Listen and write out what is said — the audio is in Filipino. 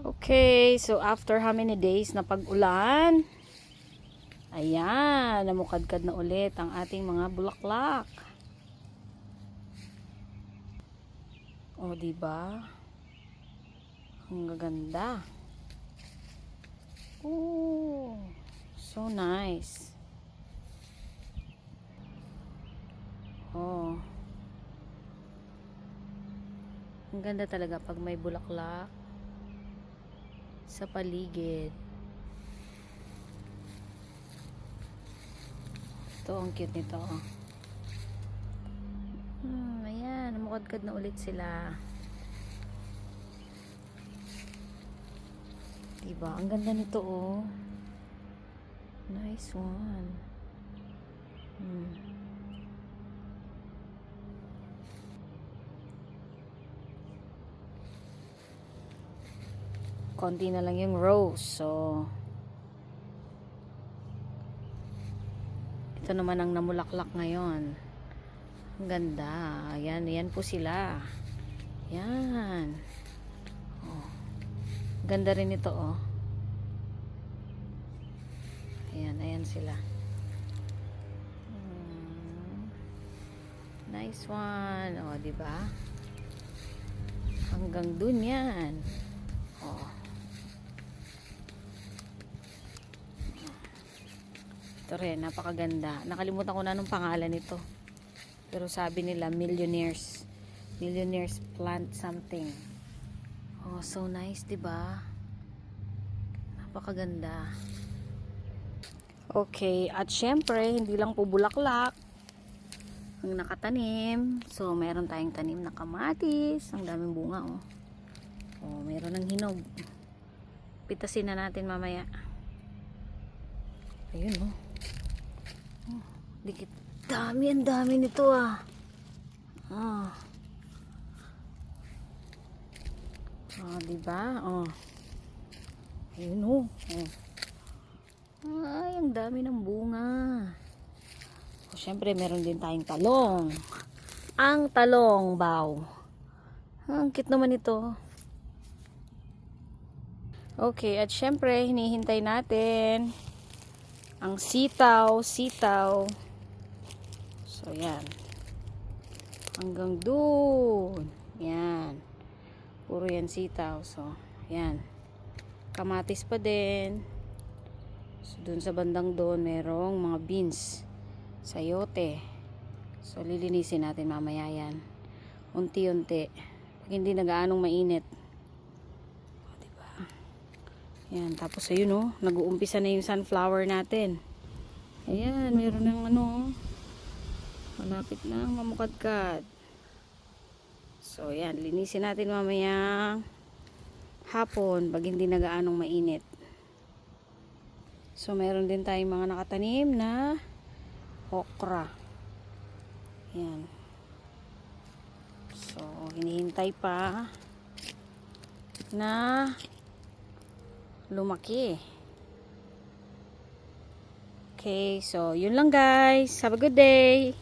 Okay, so after how many days na pag-ulan, ayan, namukadkad na ulit ang ating mga bulaklak. O, diba? Ang gaganda. Oh, so nice. Oh. Ang ganda talaga pag may bulaklak sa paligid. Ito, ang cute nito. Ayan, namukadkad na ulit sila. Diba? Ang ganda nito, oh. Nice one. Konti na lang yung rose. So, ito naman ang namulaklak ngayon. Ang ganda. Ayan, ayan po sila. Yan. Oh. Ganda rin ito, oh. Ayan, ayan sila. Nice one. Oh, diba? Hanggang dun yan. Oh. Ito rin, napakaganda. Nakalimutan ko na nung pangalan nito. Pero sabi nila, millionaires. Millionaires plant something. Oh, so nice, diba? Napakaganda. Okay, at syempre, hindi lang po bulaklak ang nakatanim. So, meron tayong tanim na kamatis. Ang daming bunga, oh. Oh, meron ng hinog. Pitasin na natin mamaya. Ayun, oh. Oh, dikit. Dami, ang dami nito, ah. Oh. Oh, diba? Oh. Ayun, oh. Oh. Ay, ang dami ng bunga. O, syempre, meron din tayong talong. Ang talong, bow. Ang cute naman ito. Okay, at syempre, hinihintay natin ang sitaw, sitaw. So, yan. Hanggang doon. Yan. Puro yan sitaw. So, yan. Kamatis pa din. So, dun sa bandang doon, merong mga beans. Sayote. So, lilinisin natin mamaya yan. Unti-unti. Pag hindi na gaanong mainit. O, diba? Yan. Tapos, ayun, oh. Nag-uumpisa na yung sunflower natin. Ayan. Meron ng ano. Malapit na mamukadkad. So, yan. Linisin natin mamaya hapon. Pag hindi na gaanong mainit. So, meron din tayong mga nakatanim na okra. Yan. So, hinihintay pa na lumaki. Okay, so, yun lang guys. Have a good day.